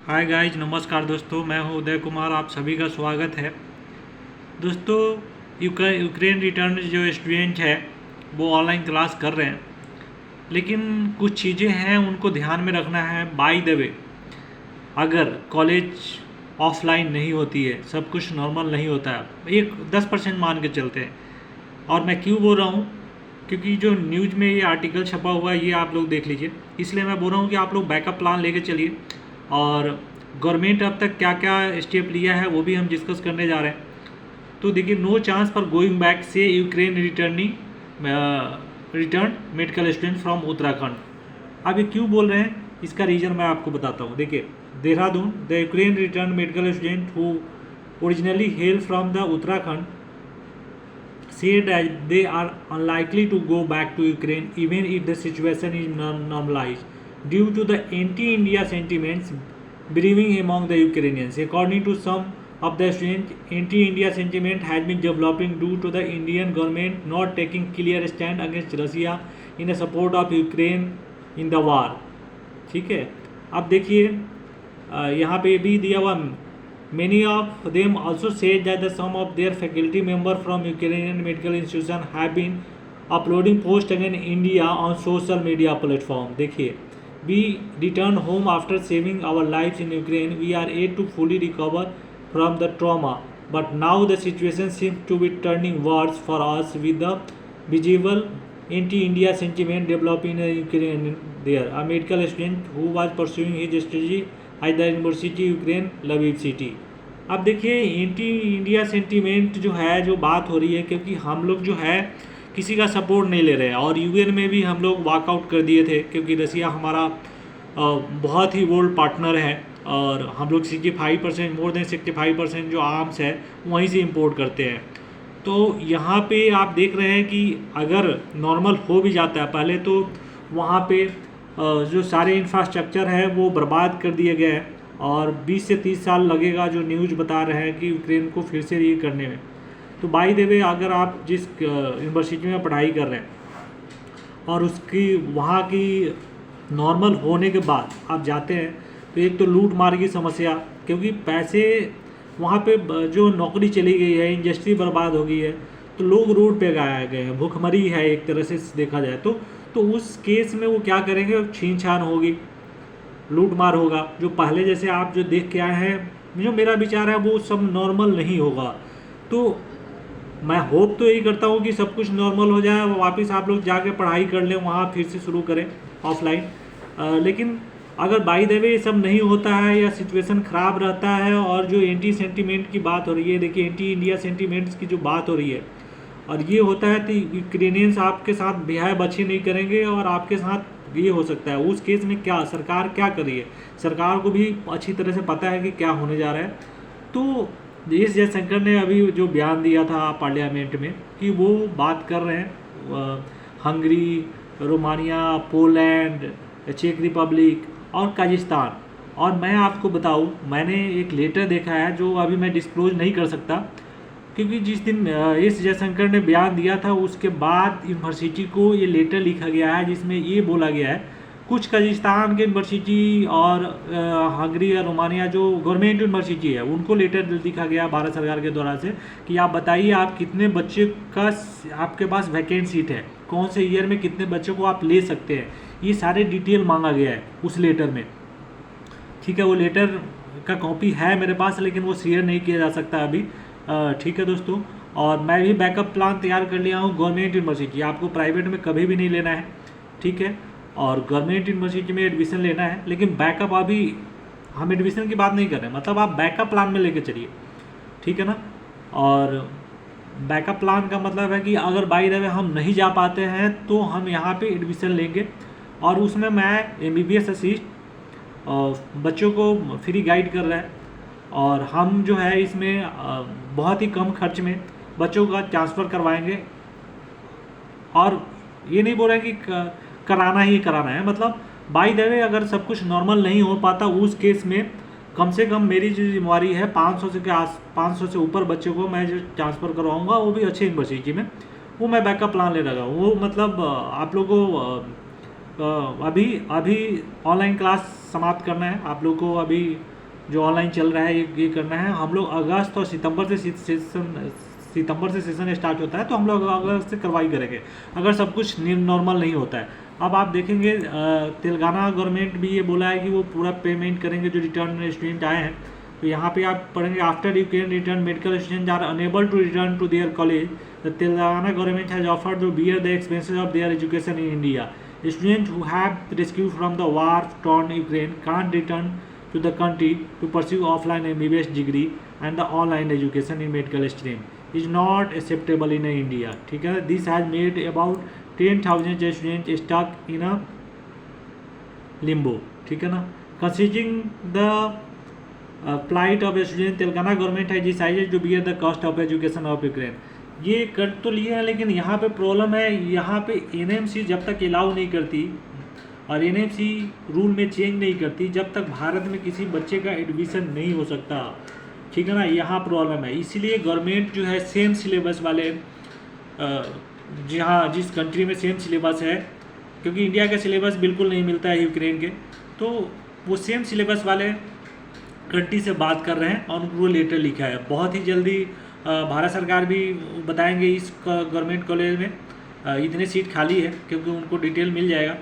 Hi guys, नमस्कार दोस्तों। मैं हूं उदय कुमार, आप सभी का स्वागत है। दोस्तों, यूक्रेन रिटर्न जो स्टूडेंट है वो ऑनलाइन क्लास कर रहे हैं, लेकिन कुछ चीज़ें हैं उनको ध्यान में रखना है। बाय द वे, अगर कॉलेज ऑफलाइन नहीं होती है, सब कुछ नॉर्मल नहीं होता है, एक 10% मान के चलते हैं। और मैं क्यों बोल रहा हूँ, क्योंकि जो न्यूज़ में ये आर्टिकल छपा हुआ है ये आप लोग देख लीजिए। इसलिए मैं बोल रहा हूँ कि आप लोग बैकअप प्लान लेके चलिए, और गवर्नमेंट अब तक क्या क्या स्टेप लिया है वो भी हम डिस्कस करने जा रहे हैं। तो देखिए, no chance for going back से Ukraine return medical student from Uttarakhand. अब ये क्यों बोल रहे हैं, इसका रीज़न मैं आपको बताता हूँ। देखिए, Dehradun, the Ukraine return medical student who originally hello from the Uttarakhand said that they are unlikely to go back to Ukraine even if the situation is normalized due to the anti-India sentiments brewing among the Ukrainians. According to some of the students, anti-India sentiment has been developing due to the Indian government not taking clear stand against Russia in the support of Ukraine in the war. ठीक है, अब देखिए यहाँ पे भी दिया हुआ। Many of them also said that some of their faculty members from Ukrainian medical institution have been uploading posts against India on social media platform. देखिए, we returned home after saving our lives in Ukraine. We are yet to fully recover from the trauma, but now the situation seems to be turning worse for us with the visible anti-India sentiment developing in Ukraine. There, a medical student who was pursuing his study at the University Ukraine Lviv city. अब देखिए, anti India sentiment जो है, जो बात हो रही है, क्योंकि हम लोग जो है किसी का सपोर्ट नहीं ले रहे हैं, और यूएन में भी हम लोग वॉकआउट कर दिए थे क्योंकि रसिया हमारा बहुत ही ओल्ड पार्टनर है, और हम लोग 65% मोर देन 65% जो आर्म्स है वहीं से इंपोर्ट करते हैं। तो यहाँ पे आप देख रहे हैं कि अगर नॉर्मल हो भी जाता है, पहले तो वहाँ पे जो सारे इंफ्रास्ट्रक्चर है वो बर्बाद कर दिए गए हैं, और 20 से 30 साल लगेगा, जो न्यूज़ बता रहे हैं कि यूक्रेन को फिर से ये करने में। तो बाय द वे, अगर आप जिस यूनिवर्सिटी में पढ़ाई कर रहे हैं और उसकी वहाँ की नॉर्मल होने के बाद आप जाते हैं, तो एक तो लूट मार की समस्या, क्योंकि पैसे वहाँ पे जो नौकरी चली गई है, इंडस्ट्री बर्बाद हो गई है, तो लोग रोड पे गाए गए हैं, भूखमरी है एक तरह से देखा जाए तो उस केस में वो क्या करेंगे, छीन छान होगी, लूट मार होगा। जो पहले जैसे आप जो देख के आए हैं, जो मेरा विचार है वो सब नॉर्मल नहीं होगा। तो मैं होप तो यही करता हूँ कि सब कुछ नॉर्मल हो जाए, वापस आप लोग जाके पढ़ाई कर लें, वहाँ फिर से शुरू करें ऑफलाइन। लेकिन अगर बाय द वे ये सब नहीं होता है या सिचुएशन ख़राब रहता है, और जो एंटी सेंटीमेंट की बात हो रही है, देखिए एंटी इंडिया सेंटीमेंट्स की जो बात हो रही है, और ये होता है तो यूक्रेनियंस आपके साथ बिहाव अच्छे नहीं करेंगे, और आपके साथ ये हो सकता है। उस केस में क्या सरकार क्या कर रही है, सरकार को भी अच्छी तरह से पता है कि क्या होने जा रहा है। तो एस जयशंकर ने अभी जो बयान दिया था पार्लियामेंट में, कि वो बात कर रहे हैं हंगरी, रोमानिया, पोलैंड, चेक रिपब्लिक और काजिस्तान। और मैं आपको बताऊं, मैंने एक लेटर देखा है जो अभी मैं डिस्क्लोज नहीं कर सकता, क्योंकि जिस दिन एस जयशंकर ने बयान दिया था उसके बाद यूनिवर्सिटी को ये लेटर लिखा गया है, जिसमें ये बोला गया है, कुछ काजिस्तान के यूनिवर्सिटी और हंगरी या रोमानिया जो गवर्नमेंट यूनिवर्सिटी है उनको लेटर लिखा गया भारत सरकार के द्वारा से, कि आप बताइए आप कितने बच्चे का आपके पास वैकेंट सीट है, कौन से ईयर में कितने बच्चों को आप ले सकते हैं। ये सारे डिटेल मांगा गया है उस लेटर में। ठीक है, वो लेटर का कॉपी है मेरे पास, लेकिन वो शेयर नहीं किया जा सकता अभी। ठीक है दोस्तों, और मैं भी बैकअप प्लान तैयार कर लिया हूँ। गवर्नमेंट यूनिवर्सिटी आपको प्राइवेट में कभी भी नहीं लेना है, ठीक है, और गवर्नमेंट यूनिवर्सिटी में एडमिशन लेना है, लेकिन बैकअप अभी हम एडमिशन की बात नहीं कर रहे हैं, मतलब आप बैकअप प्लान में लेके चलिए, ठीक है ना। और बैकअप प्लान का मतलब है कि अगर बाई द वे हम नहीं जा पाते हैं तो हम यहाँ पे एडमिशन लेंगे, और उसमें मैं MBBS असिस्ट बच्चों को फ्री गाइड कर रहा है, और हम जो है इसमें बहुत ही कम खर्च में बच्चों का ट्रांसफ़र करवाएंगे। और ये नहीं बोल रहे हैं कि कराना ही कराना है, मतलब बाय द वे अगर सब कुछ नॉर्मल नहीं हो पाता उस केस में कम से कम मेरी जो जिम्मेवारी है 500 से ऊपर बच्चों को मैं जो ट्रांसफ़र करवाऊँगा, वो भी अच्छी यूनिवर्सिटी में, वो मैं बैकअप प्लान ले रहा हूँ। वो मतलब आप लोगों को अभी ऑनलाइन क्लास समाप्त करना है, आप लोग को अभी जो ऑनलाइन चल रहा है ये करना है। हम लोग अगस्त और सितंबर से सेशन स्टार्ट होता है, तो हम लोग अगस्त से कार्रवाई करेंगे अगर सब कुछ नॉर्मल नहीं होता है। अब आप देखेंगे तेलंगाना गवर्नमेंट भी ये बोला है कि वो पूरा पेमेंट करेंगे जो रिटर्न स्टूडेंट आए हैं। तो यहाँ पे आप पढ़ेंगे, after Ukraine return medical student are enable to return to their college, the Telangana government has offered to bear the expenses of their education in India. Students who have rescued from the war-torn Ukraine can't return to the country to pursue offline MBBS degree, and the online education in medical stream is not acceptable in India. ठीक है, this has made about 10,000 students stuck in a limbo. ठीक है ना, considering the plight of a student, Telangana government has decided to bear the cost of education of Ukraine. ये कर तो लिया है, लेकिन यहाँ पे प्रॉब्लम है, यहाँ पे एनएमसी जब तक अलाउ नहीं करती और एनएमसी रूल में चेंज नहीं करती, जब तक भारत में किसी बच्चे का एडमिशन नहीं हो सकता। ठीक है ना, यहाँ प्रॉब्लम है। इसीलिए गवर्नमेंट जो है सेम सिलेबस वाले, जहाँ जिस कंट्री में सेम सिलेबस है, क्योंकि इंडिया का सिलेबस बिल्कुल नहीं मिलता है यूक्रेन के, तो वो सेम सिलेबस वाले कंट्री से बात कर रहे हैं और उनको लेटर लिखा है। बहुत ही जल्दी भारत सरकार भी बताएंगे इस गवर्नमेंट कॉलेज में इतने सीट खाली है, क्योंकि उनको डिटेल मिल जाएगा।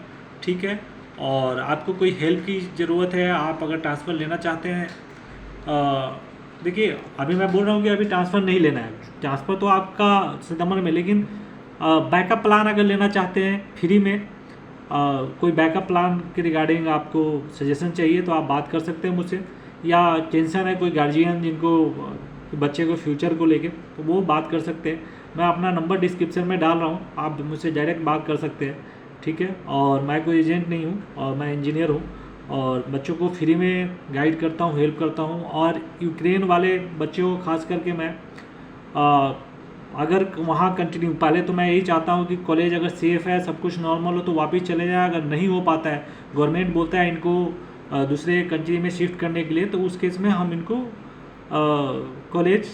ठीक है, और आपको कोई हेल्प की ज़रूरत है, आप अगर ट्रांसफ़र लेना चाहते हैं, देखिए अभी मैं बोल रहा हूँ कि अभी ट्रांसफ़र नहीं लेना है, ट्रांसफ़र तो आपका सितंबर में, लेकिन बैकअप प्लान अगर लेना चाहते हैं फ्री में, कोई बैकअप प्लान के रिगार्डिंग आपको सजेशन चाहिए तो आप बात कर सकते हैं मुझसे, या टेंशन है कोई गार्जियन जिनको बच्चे को फ्यूचर को लेके, तो वो बात कर सकते हैं। मैं अपना नंबर डिस्क्रिप्शन में डाल रहा हूँ, आप मुझसे डायरेक्ट बात कर सकते हैं। ठीक है, और मैं कोई एजेंट नहीं हूँ, और मैं इंजीनियर हूँ, और बच्चों को फ्री में गाइड करता हूँ, हेल्प करता हूँ। और यूक्रेन वाले बच्चों को खास करके मैं अगर वहाँ कंटिन्यू, पहले तो मैं यही चाहता हूँ कि कॉलेज अगर सेफ़ है, सब कुछ नॉर्मल हो तो वापस चले जाए। अगर नहीं हो पाता है, गवर्नमेंट बोलता है इनको दूसरे कंट्री में शिफ्ट करने के लिए, तो उस केस में हम इनको कॉलेज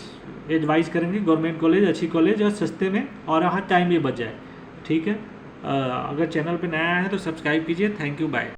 एडवाइस करेंगे, गवर्नमेंट कॉलेज, अच्छी कॉलेज और सस्ते में, और यहाँ टाइम भी बच जाए। ठीक है, अगर चैनल पे नया है तो सब्सक्राइब कीजिए। Thank you, bye.